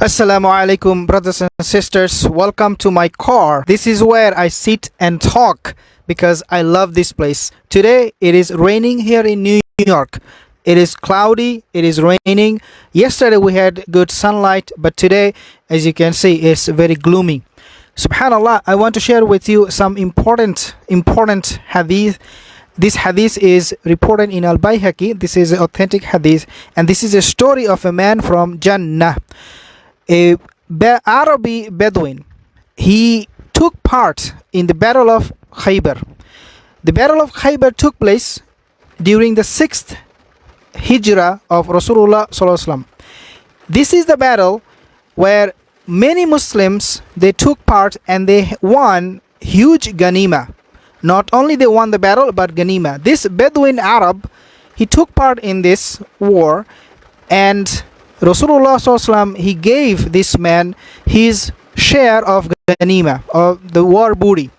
Assalamu alaikum, brothers and sisters. Welcome to my car. This is where I sit and talk because I love this place. Today it is raining here in New York. It is cloudy, it is raining. Yesterday we had good sunlight, but today, as you can see, it's very gloomy. Subhanallah, I want to share with you some important hadith. This hadith is reported in Al-Bayhaqi. This is an authentic hadith, and this is a story of a man from Jannah. A Arabi Bedouin, he took part in the Battle of Khaybar. The Battle of Khaybar took place during the 6th Hijrah of Rasulullah Sallallahu Alaihi Wasallam. This is the battle where many Muslims, they took part and they won huge ganima. Not only they won the battle, but ganima. This Bedouin Arab, he took part in this war, and Rasulullah SAW, he gave this man his share of ganima, of the war booty.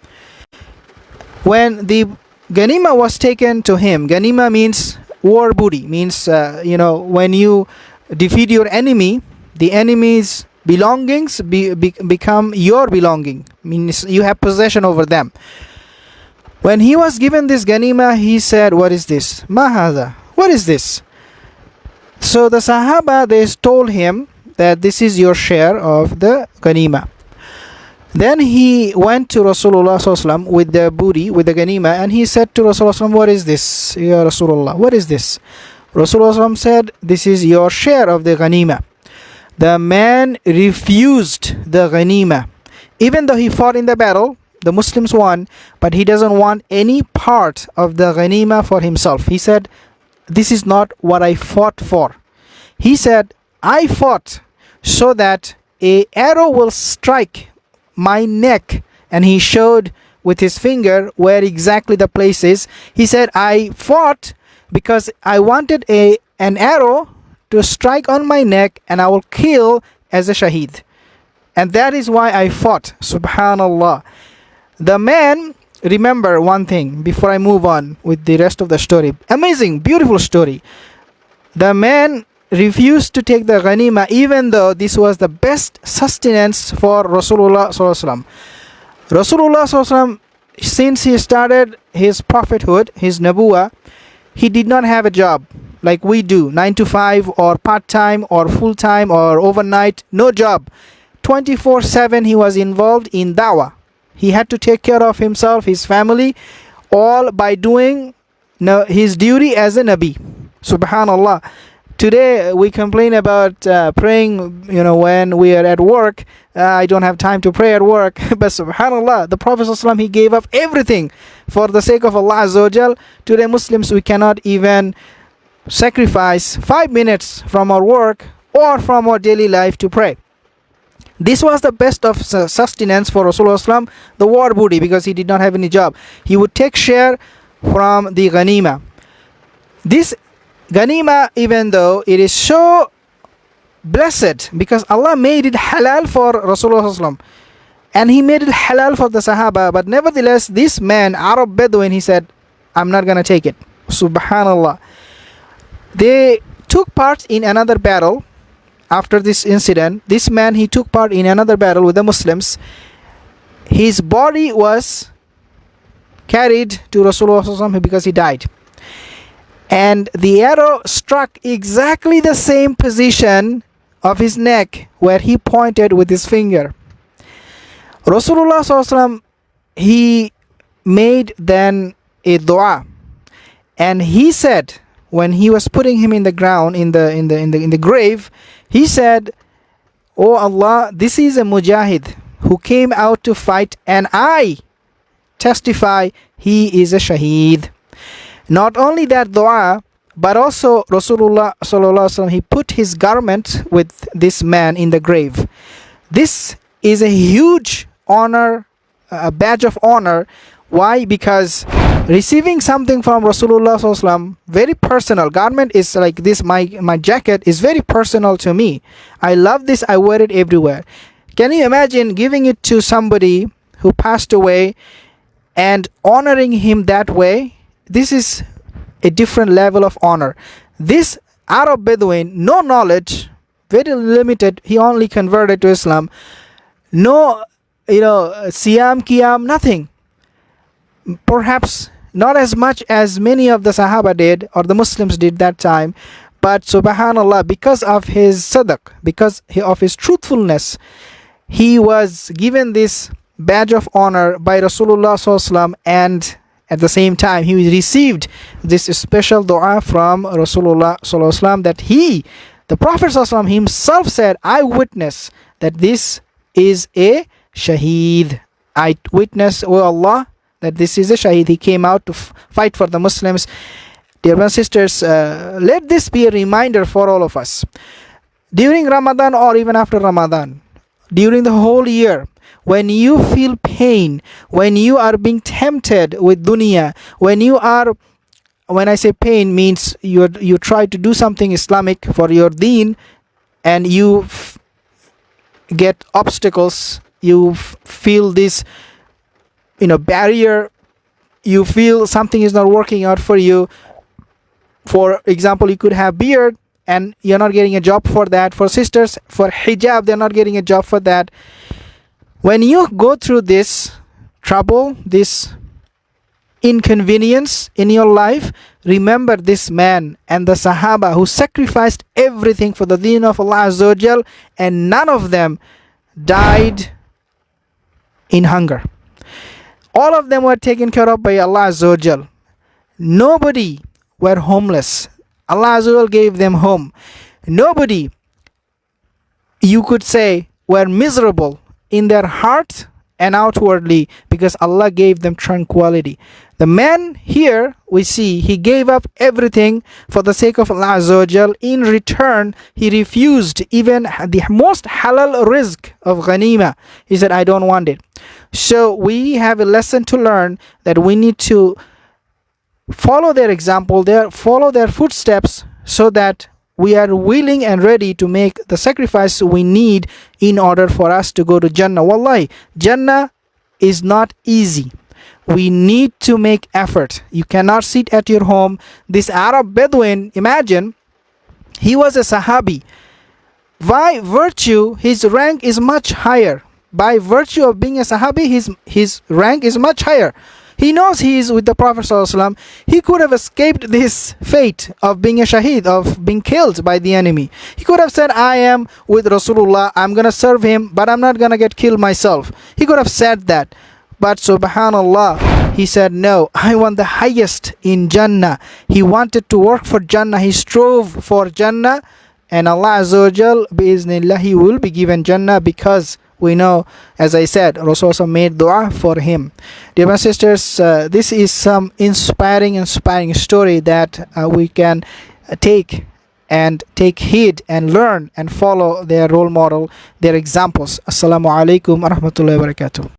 When the ganima was taken to him, ganima means war booty, means when you defeat your enemy, the enemy's belongings become your belonging, means you have possession over them. When he was given this ganima, he said, "What is this? Ma hadha? What is this?" So the Sahaba, they told him that this is your share of the ganima. Then he went to Rasulullah SAW with the booty, with the ganima, and he said to Rasulullah SAW, "What is this, Ya Rasulullah? What is this?" Rasulullah SAW said, "This is your share of the ganima." The man refused the ganima. Even though he fought in the battle, the Muslims won, but he doesn't want any part of the ganima for himself. He said, "This is not what I fought for." He said, "I fought so that an arrow will strike my neck." And he showed with his finger where exactly the place is. He said, "I fought because I wanted an arrow to strike on my neck and I will kill as a shaheed. And that is why I fought." Subhanallah. The man, remember one thing before I move on with the rest of the story. Amazing, beautiful story. The man refused to take the ghanima even though this was the best sustenance for Rasulullah SAW. Rasulullah SAW, since he started his prophethood, his nabuwa, he did not have a job like we do, 9 to 5 or part-time or full-time or overnight, no job. 24/7 he was involved in dawah. He had to take care of himself, his family, all by doing his duty as a Nabi. Subhanallah. Today we complain about praying, when we are at work. I don't have time to pray at work. But subhanallah, the Prophet ﷺ, he gave up everything for the sake of Allah Azza wa Jal. Today Muslims, we cannot even sacrifice 5 minutes from our work or from our daily life to pray. This was the best of sustenance for Rasulullah, the war booty, because he did not have any job. He would take share from the ghanima. This ghanima, even though it is so blessed, because Allah made it halal for Rasulullah, and he made it halal for the Sahaba, but nevertheless, this man, Arab Bedouin, he said, "I'm not going to take it." Subhanallah. They took part in another battle. After this incident, this man, he took part in another battle with the Muslims. His body was carried to Rasulullah because he died. And the arrow struck exactly the same position of his neck where he pointed with his finger. Rasulullah, he made then a dua. And he said, when he was putting him in the ground, in the grave, he said, "Oh Allah, this is a mujahid who came out to fight, and I testify he is a shaheed." Not only that dua, but also Rasulullah sallallahu alaihi wasallam, he put his garment with this man in the grave. This is a huge honor, a badge of honor. Why? Because receiving something from Rasulullah sallallahu alaihi wasallam, very personal. Garment is like this. My jacket is very personal to me. I love this. I wear it everywhere. Can you imagine giving it to somebody who passed away and honoring him that way? This is a different level of honor. This Arab Bedouin, no knowledge, very limited. He only converted to Islam. No, siyam, qiyam, nothing. Perhaps not as much as many of the Sahaba did or the Muslims did that time. But subhanallah, because of his sadaq, because of his truthfulness, he was given this badge of honor by Rasulullah SAW, and at the same time he received this special dua from Rasulullah SAW that the Prophet SAW himself said, I witness that this is a shaheed. I witness, O Allah, that this is a shaheed. He came out to fight for the Muslims. Dear brothers and sisters, let this be a reminder for all of us. During Ramadan or even after Ramadan, during the whole year, when you feel pain, when you are being tempted with dunya, when I say pain means you try to do something Islamic for your deen and you get obstacles, you feel this barrier, you feel something is not working out for you. For example, you could have beard and you're not getting a job for that. For sisters, for hijab, they're not getting a job for that. When you go through this trouble, this inconvenience in your life, remember this man and the Sahaba who sacrificed everything for the deen of Allah Azza wa Jal, and none of them died in hunger. All of them were taken care of by Allah Azza wa Jal. Nobody were homeless. Allah Azza wa Jal gave them home. Nobody, you could say, were miserable in their heart and outwardly, because Allah gave them tranquility. The man here, we see, he gave up everything for the sake of Allah Azza wa Jal. In return, he refused even the most halal rizq of ghanima. He said, I don't want it. So we have a lesson to learn, that we need to follow their example, follow their footsteps, so that we are willing and ready to make the sacrifice we need in order for us to go to Jannah. Wallahi, Jannah is not easy. We need to make effort. You cannot sit at your home. This Arab Bedouin, imagine, he was a Sahabi. By virtue, his rank is much higher. By virtue of being a Sahabi, his rank is much higher. He knows he is with the Prophet ﷺ. He could have escaped this fate of being a shaheed, of being killed by the enemy. He could have said, I am with Rasulullah, I'm going to serve him, but I'm not going to get killed myself. He could have said that. But subhanallah, he said, no, I want the highest in Jannah. He wanted to work for Jannah. He strove for Jannah. And Allah Azza wa Jal, biiznillah, he will be given Jannah, because we know, as I said, Rasulullah made dua for him. Dear my sisters, this is some inspiring story that we can take heed and learn and follow their role model, their examples. Assalamu alaikum wa rahmatullahi wa barakatuh.